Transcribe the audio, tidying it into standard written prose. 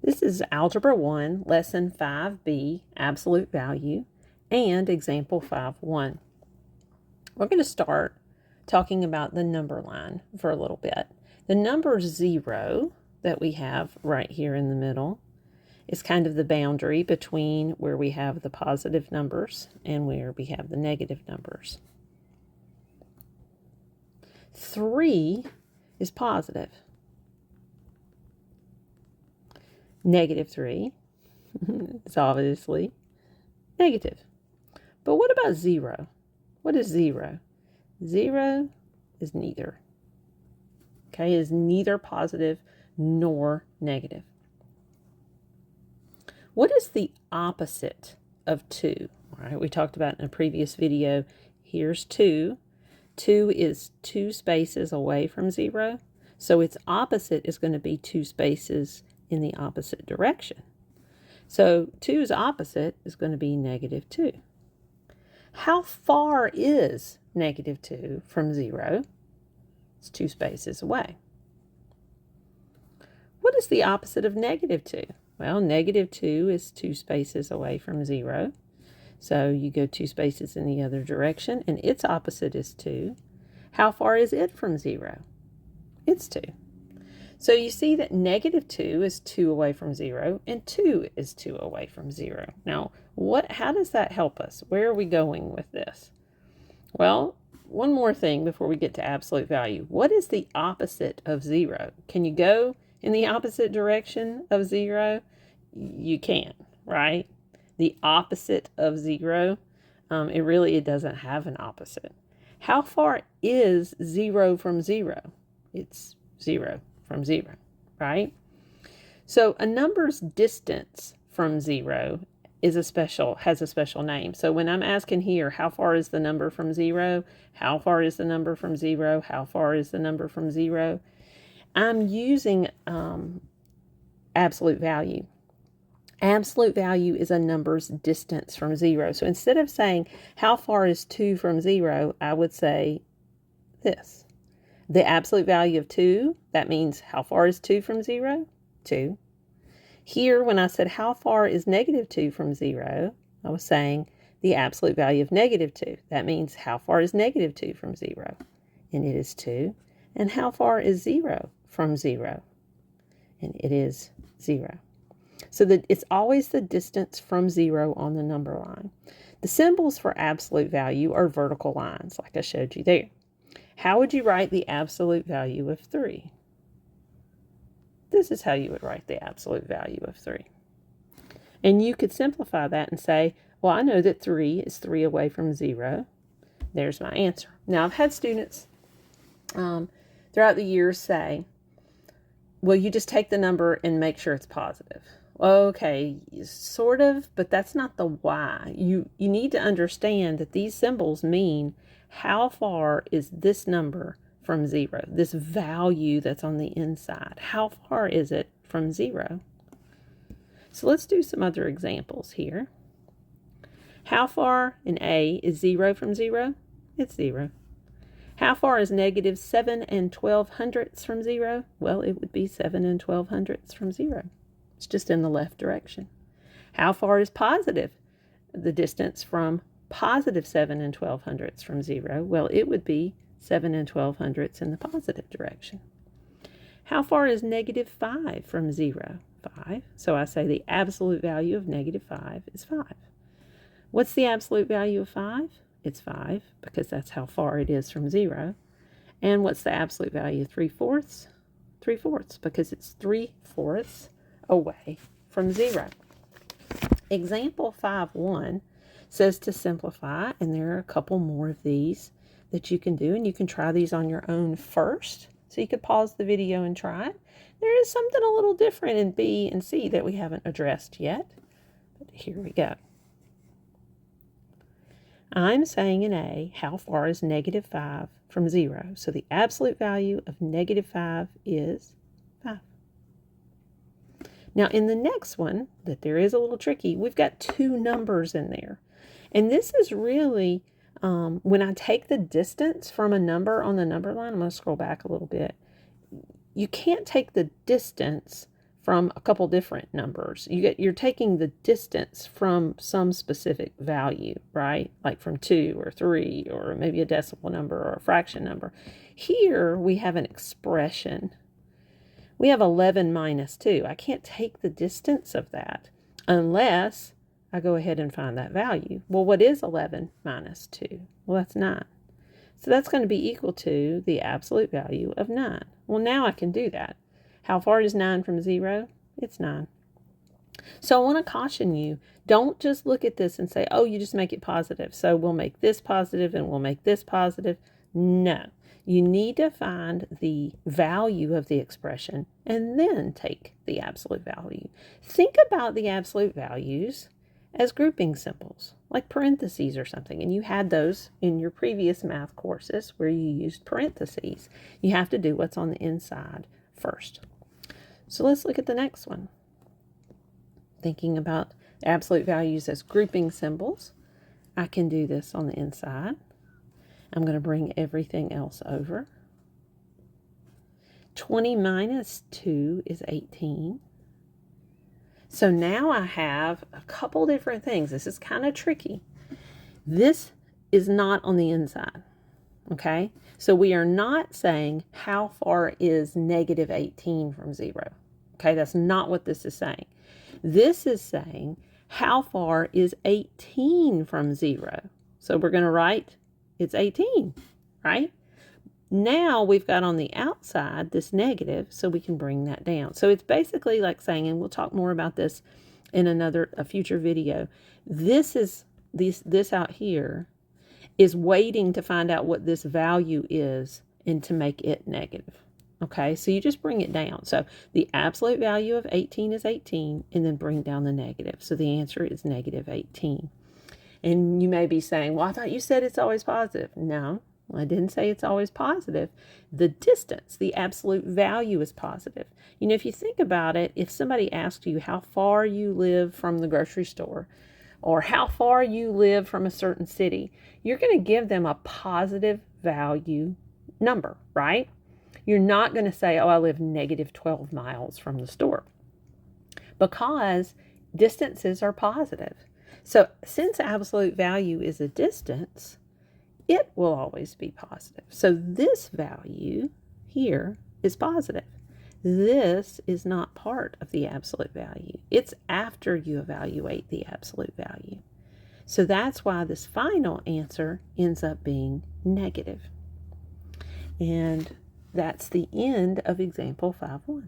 This is Algebra 1, Lesson 5B, Absolute Value, and Example 5.1. We're going to start talking about the number line for a little bit. The number 0 that we have right here in the middle is kind of the boundary between where we have the positive numbers and where we have the negative numbers. 3 is positive. Negative 3 is obviously negative. But what about 0? What is 0? 0 is neither. Okay, is neither positive nor negative. What is the opposite of 2? All right, we talked about in a previous video. Here's 2. 2 is 2 spaces away from 0. So its opposite is going to be 2 spaces in the opposite direction. So 2's opposite is going to be negative 2. How far is negative 2 from 0? It's 2 spaces away. What is the opposite of negative 2? Well, negative 2 is 2 spaces away from 0. So you go 2 spaces in the other direction, and its opposite is 2. How far is it from 0? It's 2. So you see that negative 2 is 2 away from 0, and 2 is 2 away from 0. Now, how does that help us? Where are we going with this? Well, one more thing before we get to absolute value. What is the opposite of 0? Can you go in the opposite direction of 0? You can, right? The opposite of 0, it doesn't have an opposite. How far is 0 from 0? It's 0 from 0, right? So a number's distance from 0 has a special name. So when I'm asking here, how far is the number from 0? How far is the number from 0? How far is the number from 0? I'm using absolute value. Absolute value is a number's distance from 0. So instead of saying, how far is 2 from 0, I would say this. The absolute value of 2, that means how far is 2 from 0? 2. Here, when I said how far is negative 2 from 0, I was saying the absolute value of negative 2. That means how far is negative 2 from 0? And it is 2. And how far is 0 from 0? And it is 0. So that it's always the distance from 0 on the number line. The symbols for absolute value are vertical lines, like I showed you there. How would you write the absolute value of 3? This is how you would write the absolute value of 3. And you could simplify that and say, well, I know that 3 is 3 away from 0. There's my answer. Now, I've had students throughout the years say, well, you just take the number and make sure it's positive. Okay, sort of, but that's not the why. You need to understand that these symbols mean how far is this number from 0, this value that's on the inside. How far is it from 0? So let's do some other examples here. How far in A is 0 from 0? It's 0. How far is negative 7 12/100ths from 0? Well, it would be 7 12/100ths from 0. It's just in the left direction. How far is positive? The distance from positive 7 12/100ths from 0? Well, it would be 7 12/100ths in the positive direction. How far is negative 5 from 0? 5. So I say the absolute value of negative 5 is 5. What's the absolute value of 5? It's 5, because that's how far it is from 0. And what's the absolute value of 3/4? 3/4, because it's 3/4 away from 0. Example 5.1 says to simplify, and there are a couple more of these that you can do, and you can try these on your own first. So you could pause the video and try it. There is something a little different in B and C that we haven't addressed yet, but here we go. I'm saying in A, how far is negative 5 from 0? So the absolute value of negative 5 is 5. Now in the next one, that there is a little tricky, we've got 2 numbers in there. And this is really, when I take the distance from a number on the number line, I'm going to scroll back a little bit. You can't take the distance from a couple different numbers. You're taking the distance from some specific value, right? Like from 2 or 3 or maybe a decimal number or a fraction number. Here we have an expression. We have 11 minus 2. I can't take the distance of that unless I go ahead and find that value. Well, what is 11 minus 2? Well, that's 9. So that's going to be equal to the absolute value of 9. Well, now I can do that. How far is 9 from 0? It's 9. So I want to caution you, don't just look at this and say, oh, you just make it positive. So we'll make this positive and we'll make this positive. No, you need to find the value of the expression and then take the absolute value. Think about the absolute values as grouping symbols, like parentheses or something. And you had those in your previous math courses where you used parentheses. You have to do what's on the inside first. So let's look at the next one. Thinking about absolute values as grouping symbols, I can do this on the inside. I'm going to bring everything else over. 20 minus 2 is 18. So now I have a couple different things. This is kind of tricky. This is not on the inside, okay? So we are not saying how far is negative 18 from 0. Okay, that's not what this is saying. This is saying how far is 18 from 0. So we're going to write it's 18, right? Now we've got on the outside this negative, so we can bring that down. So it's basically like saying, and we'll talk more about this in a future video. This out here is waiting to find out what this value is and to make it negative. Okay, so you just bring it down. So the absolute value of 18 is 18, and then bring down the negative. So the answer is negative 18. And you may be saying, well, I thought you said it's always positive. No, I didn't say it's always positive. The distance, the absolute value is positive. You know, if you think about it, if somebody asked you how far you live from the grocery store or how far you live from a certain city, you're going to give them a positive value number, right? You're not going to say, oh, I live negative 12 miles from the store, because distances are positive. So since absolute value is a distance, it will always be positive. So this value here is positive. This is not part of the absolute value. It's after you evaluate the absolute value. So that's why this final answer ends up being negative. And that's the end of example 5.1.